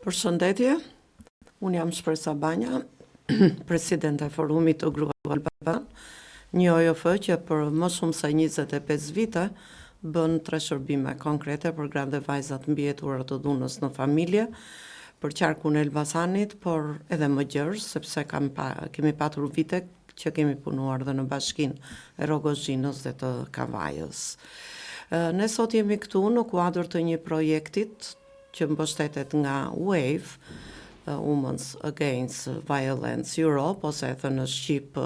Përshëndetje, unë jam Shpresa Banja, presidente e forumit të Grua Alban, një OJF që për më shumë se 25 vite bën 3 shërbime konkrete për gratë dhe vajzat mbijetura të dhunës në familje, për qarkun e Elbasanit, por edhe më gjerë, sepse kemi patur vite që kemi punuar dhe në bashkinë e Rogozhinës dhe të Kavajës. Ne sot jemi këtu në kuadër të një projektit që mbështetet nga WAVE, Women's Against Violence Europe, ose e thënë në Shqip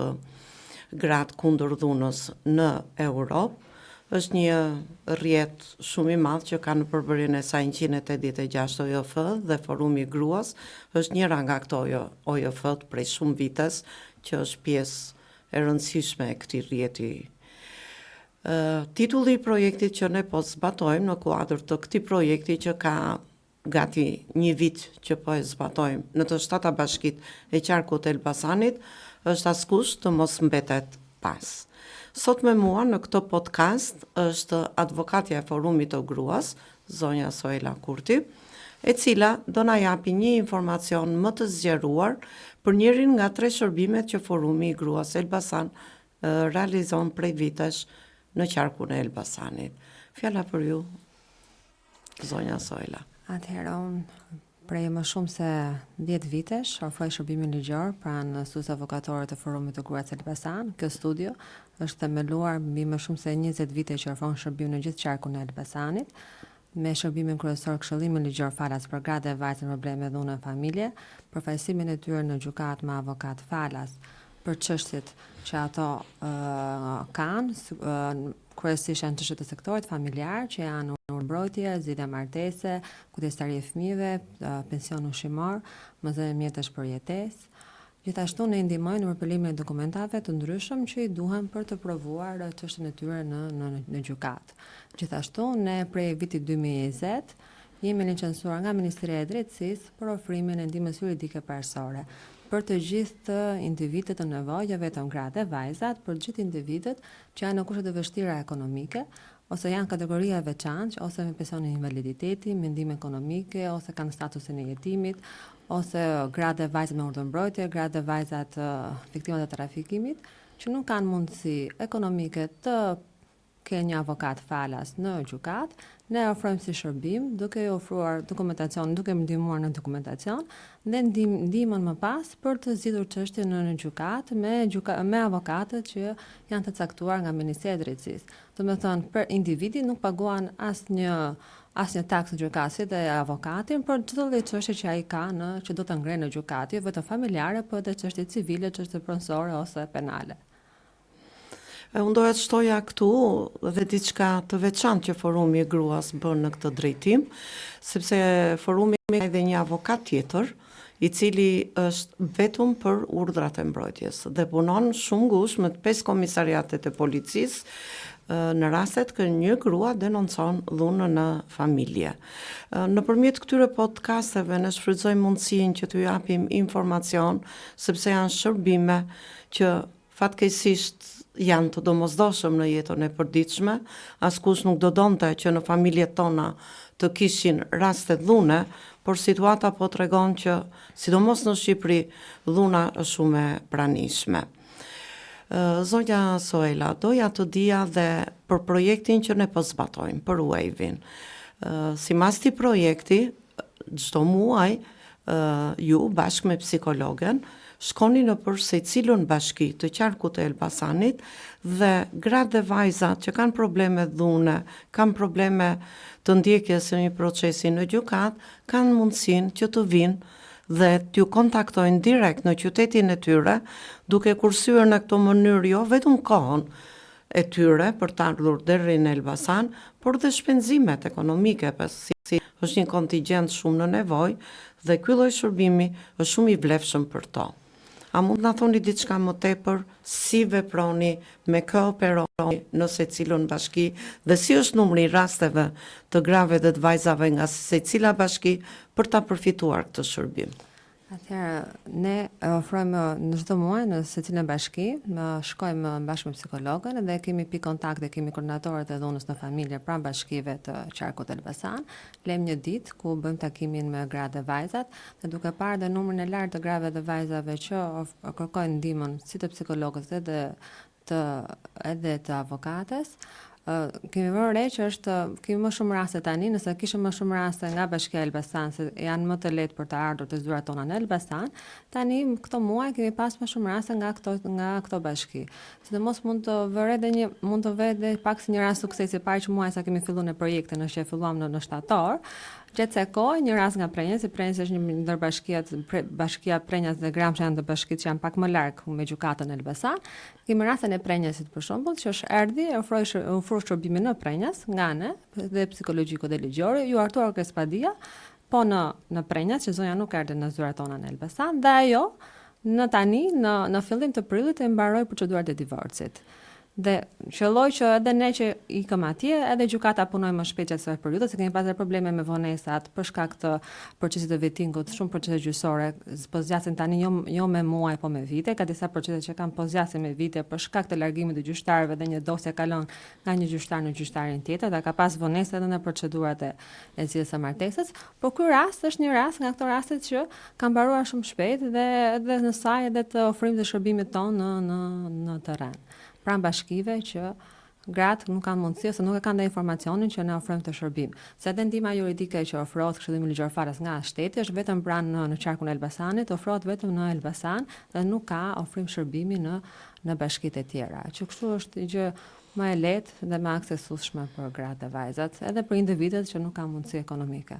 gratë kundër dhunës në Europë. Është një rrjet shumë i madh që ka në përbërjen e saj 186 OJF dhe Forumi i Gruas është njëra nga këto OJF prej shumë vites që është pjesë e rëndësishme e këtij rrjeti. Titulli i projektit që ne po zbatojmë në kuadër të këtij projekti që ka gati një vit që po e zbatojmë në të 7 bashkit e qarkut e Elbasanit, është askush të mos mbetet pas. Sot me mua në këtë podcast është advokatja e Forumit të Gruas, zonja Soela Kurti, e cila do na japi një informacion më të zgjeruar për njërin nga 3 shërbimet që Forumi i Gruas Elbasan realizon prej vitesh në qarkun e Elbasanit. Fjala për ju, zonja Soela. Atëherë, unë prej më shumë se 10 vitesh ofroj shërbimin ligjor pranë studios avokatore të Forumit të Gruas Elbasan. Kjo studio është themeluar mbi më shumë se 20 vite që ofron shërbim në gjithë qarkun e Elbasanit, me shërbimin kryesor këshillimin ligjor falas për gratë dhe vajzat me probleme dhunë në familje, përfaqësimin e tyre në gjykatë me avokat falas për çështjet që ato kanë, kryesisht janë çështjet e sektorit familjar, që janë mbrojtje, zgjidhje martese, kujdestari e fëmijëve, pension ushqimor, mëzë mjetesh për jetesë. Gjithashtu ne ndihmojmë në përpilimin e dokumentave të ndryshëm që i duhen për të provuar çështjen e tyre në gjykatë. Gjithashtu ne prej vitit 2020 jemi licencuar nga Ministria e Drejtësisë për ofrimin e ndihmës juridike parsorë për të gjithë individët të nevojë, jo vetëm gratë dhe vajzat, për të gjithë individët që janë në kushte të vështira ekonomike, ose janë kategoria veçantë, ose me pension e invaliditeti, me ndihmë ekonomike, ose kanë statusin e jetimit, ose gratë dhe vajzat me urdhërmbrojtje, gratë dhe vajzat viktimat e trafikimit, që nuk kanë mundësi ekonomike të kenë një avokat falas në gjykatë. Ne ofrojmë si shërbim, duke ofruar dokumentacion, duke ndihmuar në dokumentacion, dhe ndihmën më pas për të zgjidhur çështjen në gjykatë me avokatët që janë të caktuar nga Ministria e Drejtësisë. Domethënë, për individi nuk paguan asnjë taksë gjykatësit dhe avokatin për çdo lloj çështje që ai ka që do ta ngrenë në gjykatë, jo vetëm familjare, por edhe çështje civile, çështje pronësore ose penale. Unë doja të shtoja këtu dhe diçka të veçantë që Forumi i Gruas bën në këtë drejtim, sepse Forumi ka edhe një avokat tjetër, i cili është vetëm për urdhrat e mbrojtjes dhe punon shumë ngushtë me 5 komisariatet e policisë në rastet që një grua denoncon dhunën në familje. Nëpërmjet këtyre podcasteve ne shfrytëzojmë mundësinë që t'ju japim informacion, sepse janë shërbime që fatkeqësisht janë të domosdoshëm në jetën e përditshme, askush nuk do donte që në familjet tona të kishin raste dhune, por situata po tregon që sidomos në Shqipëri dhuna është shumë e pranishme. Zonja Soela, doja të dija dhe për projektin që ne po zbatojmë, për WAVE-in. Sipas këtij projekti, çdo muaj ju bashkë me psikologen shkoni në për secilën bashki të qarkut të Elbasanit dhe gratë dhe vajzat që kanë probleme dhune, kanë probleme të ndjekjes së një procesi në gjykat, kanë mundësinë që të vinë dhe t'ju kontaktojnë direkt në qytetin e tyre, duke kursyer në këtë mënyrë jo vetëm kohën e tyre për të ardhur deri në Elbasan, por dhe shpenzimet ekonomike, pasi është një kontingjent shumë në nevojë dhe ky lloj shërbimi është shumë i vlefshëm për to. A mund na thoni diçka më tepër si veproni, me kë operoni në secilën bashki dhe si është numri i rasteve të grave dhe të vajzave nga secila bashki për ta përfituar këtë shërbim? Atëherë, ne ofrojmë në çdo muaj në secilën bashki, shkojmë bashkë me psikologën dhe kemi pikë kontakte, kemi koordinatorët e dhunës në familje pranë bashkive të qarkut Elbasan. Lëm një ditë ku bëjmë takimin me gratë dhe vajzat dhe duke parë dhe numrin e lartë të grave dhe vajzave që kërkojnë ndihmën si të psikologët edhe të avokates. Kemi vënë re që kemi më shumë raste tani, nëse kishim më shumë raste nga Bashkia e Elbasan, se janë më të lehtë për të ardhur të zyrat tona në Elbasan, tani këto muaj kemi pas më shumë raste nga këto bashki. Sidomos mund të vëre pak si një rast suksesi, parë që muaj sa kemi filluar në projekte, në që filluam në shtator. Gjatë kësaj kohe, një rast nga Prenjas, Prenjas është një ndër bashkia Prenjas dhe Gramsha janë të bashkitë që janë pak më larg me gjykatën e Elbasan. Kemi rastin e Prenjasit për shembull, që erdhi e ofroi shërbimin në Prenjas nga ne, dhe psikologjiko dhe ligjore, ju artuar Krespadia, po në Prenjas, që zonja nuk erdhi në zyrat tona në Elbasan, dhe ajo në fillim të prillit e mbaroi procedurat e divorcit. Dhe qëlloj që edhe ne që ikëm atje, edhe gjykata punoi më shpejt gjatë kësaj periudhe, se kemi pasur probleme me vonesat për shkak të procesit të vettingut, shumë procese gjyqësore, po zgjasin tani jo me muaj, po me vite, ka disa procese që kanë po zgjasin me vite për shkak të largimit të gjyqtarëve dhe një dosje kalon nga një gjyqtar në gjyqtarin tjetër, dhe ka pas vonesë edhe në procedurat e zgjidhjes së martesës, por ky rast është një rast nga këto rastet që kanë mbaruar shumë shpejt dhe edhe në saj edhe të ofrimit të shërbimit tonë në terren. Pranë bashkive që gratë nuk kanë mundësi ose nuk e kanë dhe informacionin që ne ofrojmë të shërbim. Se edhe ndihma juridike që ofrohet këshillimi ligjor falas nga shteti është vetëm pranë në qarkun e Elbasanit, ofrohet vetëm në Elbasan dhe nuk ka ofrim shërbimi në bashkitë e tjera. Që kështu është gjë më e lehtë dhe më aksesueshme për gratë dhe vajzat, edhe për individët që nuk kanë mundësi ekonomike.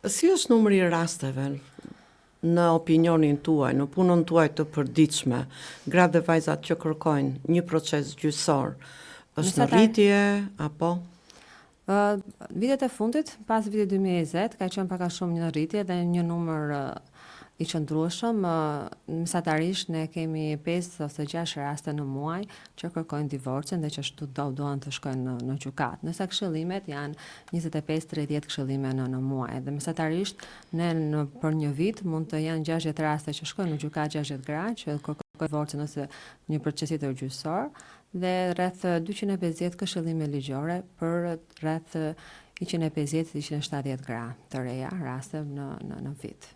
Si është numri i rasteve? Në opinionin tuaj, në punën tuaj të përditshme, gratë dhe vajzat që kërkojnë një proces gjyqësor, është në rritje apo? Vitet e fundit, pas vitit 2020, ka qenë pak a shumë një rritje dhe një numër i qëndrueshëm. Mesatarisht ne kemi 5 ose 6 raste në muaj që kërkojnë divorcin dhe që duan të shkojnë në gjykatë. Nëse këshillimet janë 25-30 këshillime në muaj. Dhe mesatarisht ne për një vit mund të janë 60 raste që shkojnë në gjykatë, 60 gra që kërkojnë divorcin ose një proces gjyqësor dhe rreth 250 këshillime ligjore për rreth 150-170 gra të reja raste në vit.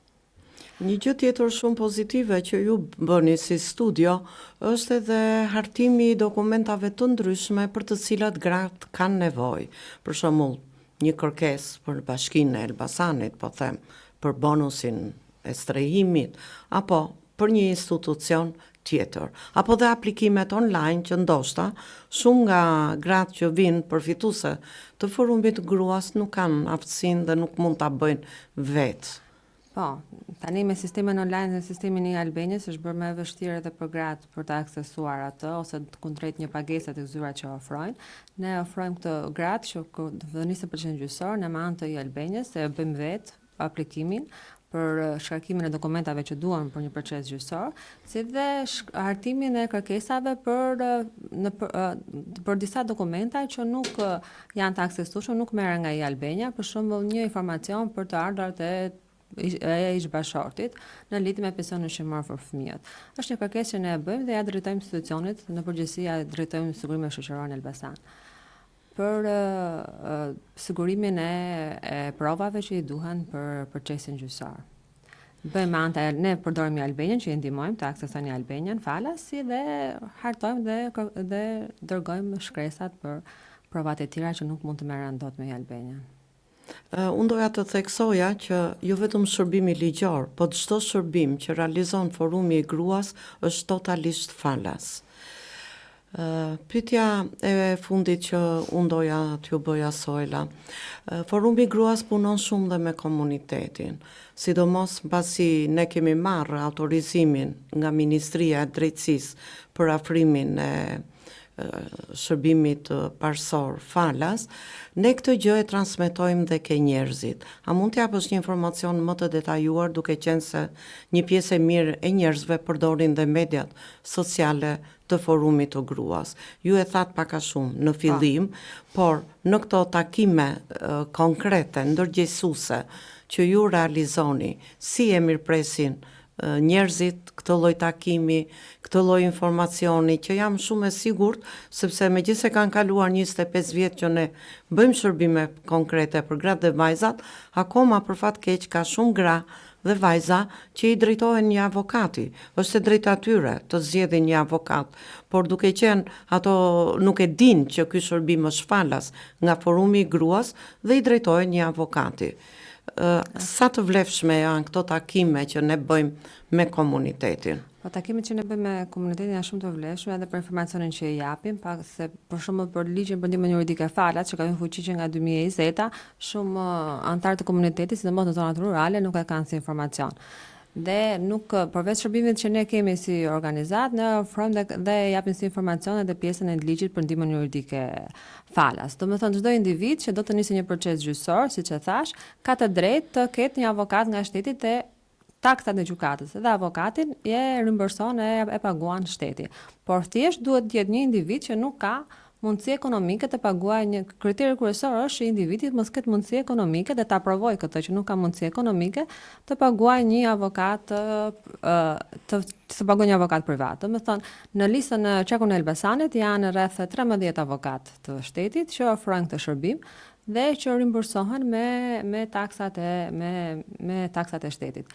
Një gjë tjetër shumë pozitive që ju bëni si studio është edhe hartimi i dokumentave të ndryshme për të cilat gratë kanë nevojë. Për shembull, një kërkesë për Bashkinë e Elbasanit, po them, për bonusin e strehimit, apo për një institucion tjetër, apo dhe aplikimet online që ndoshta shumë nga gratë që vinë përfituese të forumit të gruas nuk kanë aftësinë dhe nuk mund ta bëjnë vetë. Po, tani me sistemin online dhe sistemin i Albenjës është bërë më e vështirë edhe për gratë për të aksesuar atë ose kundrejt një pagese të zyrat që ofrojnë. Ne ofrojmë këtë gratë që do nisë procesin gjyqësor në anë të i Albenjës, e bëjmë vetë aplikimin për shkarkimin e dokumentave që duan për një proces gjyqësor, si dhe hartimin e kërkesave për disa dokumenta që nuk janë të aksesueshëm, nuk merren nga i Albenia, për shembull një informacion për të ardhurat e ish-bashortit në lidhje me pensionin shëmor për fëmijët. Është një kërkesë që ne e bëjmë dhe ja drejtojmë institucionit, në përgjithësi ja drejtojmë sigurimin shoqëror në Elbasan. Për sigurimin e provave që i duhen për procesin gjyqësor. Bëjmë ne përdorim Albanian që i ndihmojmë të aksesojnë Albanian falas si dhe hartojmë dhe dërgojmë shkresat për provat e tjera që nuk mund të merren dot me Albanian. Unë doja të theksoja që jo vetëm shërbimi ligjor, po çdo shërbim që realizon forumi i gruas është totalisht falas. Pyetja e fundit që unë doja t'ju bëja Sojla. Forumi i gruas punon shumë dhe me komunitetin, sidomos pasi ne kemi marrë autorizimin nga Ministria e Drejtësisë për afrimin e shërbimit parsor falas, ne këtë gjë e transmetojmë dhe ke njerëzit. A mund t'japësh një informacion më të detajuar duke qenë se një pjesë e mirë e njerëzve përdorin dhe mediat sociale të forumit të gruas. Ju e thatë pak a shumë në fillim, por në këto takime konkrete, ndërgjegjësuese që ju realizoni, si e mirëpresin njerëzit këtë lloj takimi, këtë lloj informacioni, që jam shumë e sigurt, sepse megjithëse kanë kaluar 25 vjet që ne bëjmë shërbime konkrete për gratë dhe vajzat, akoma për fat keq ka shumë gra dhe vajza që i drejtohen një avokati. Është e drejtë atyre të zgjedhin një avokat, por duke qenë ato nuk e dinë që ky shërbim është falas nga Forumi i Gruas dhe i drejtohen një avokati. Sa të vlefshme janë këto takime që ne bëjmë me komunitetin? Po takimet që ne bëjmë me komunitetin janë shumë të vlefshme edhe për informacionin që i japim, pak se për shembull për ligjin për ndihmën juridike falas që ka hyrë fuqi që nga 2020, shumë anëtarë të komunitetit, sidomos në zonat rurale, nuk e kanë si informacion. Dhe nuk përveç shërbimit që ne kemi si organizat, ne ofrojmë dhe japim si informacion edhe pjesën e ligjit për ndihmën juridike falas. Do të thonë çdo individ që do të nisë një proces gjyqësor, siç e thash, ka të drejtë të ketë një avokat nga shteti te taksat e gjykatës, dhe avokatin e rimburson e paguan shteti. Por thjesht duhet të jetë një individ që nuk ka mundësi ekonomike të paguajë. Një kriteri kryesor është që individi mos ketë mundësi ekonomike dhe ta provojë këtë që nuk ka mundësi ekonomike të paguajë një avokat të paguajë një avokat privat. Domethënë, në listën e Çakun e Elbasanit janë rreth 13 avokat të shtetit që ofrojnë këtë shërbim dhe që rimbursohen me taksat e shtetit.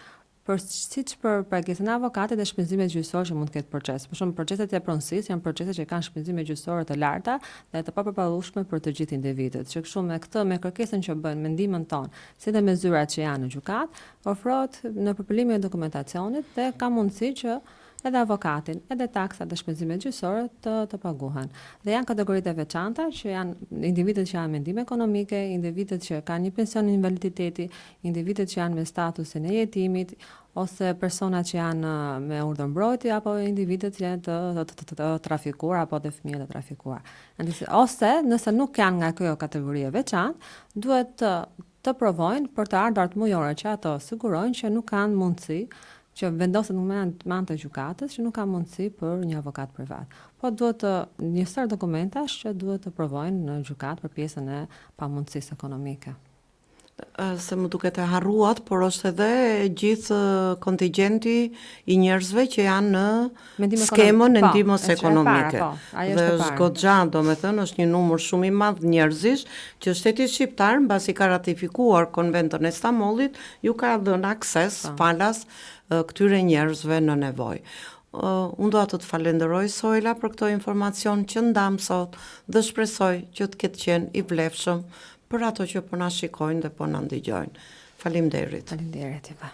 Siç për pagesën e avokatit dhe shpenzimet gjyqësore që mund të ketë proces. Për shembull, proceset e pronësisë janë procese që kanë shpenzime gjyqësore të larta dhe të papërballueshme për të gjithë individët. Që kështu me kërkesën që bëjnë, me ndihmën tonë, si dhe me zyrat që janë në gjykat, ofrohet në përpilimin e dokumentacionit dhe ka mundësi që edhe avokatin, edhe taksat dhe shpenzimet gjyqësore të paguhen. Dhe janë kategoritë e veçanta që janë individët që janë me ndihmë ekonomike, individët që kanë një pension invaliditeti, individët që janë me statusin e jetimit, ose personat që janë me urdhër mbrojtje, apo individët që janë të trafikuar apo të fëmijë të trafikuar. Ose nëse nuk janë nga kjo kategori e veçantë, duhet të provojnë për të ardhurat mujore që ato sigurojnë që nuk kanë mundësi që vendoset në anë të gjykatës që nuk ka mundësi për një avokat privat. Po duhet një sër dokumentash që duhet të provojnë në gjykatë për pjesën e pamundësisë ekonomike. Se më duket e harruat, por është edhe gjithë kontingjenti i njerëzve që janë në skemën e ndihmës ekonomike. Dhe është goxha, domethënë, është një numër shumë i madh njerëzish që shteti shqiptar, mbasi ka ratifikuar Konventën e Stambollit, ju ka dhënë akses falas këtyre njerëzve në nevojë. Unë do të falenderoj Sojla për këto informacion që ndam sot dhe shpresoj që të ketë qenë i vlefshëm për ato që po na shikojnë dhe po na ndëgjojnë. Faleminderit. Faleminderit, Iva.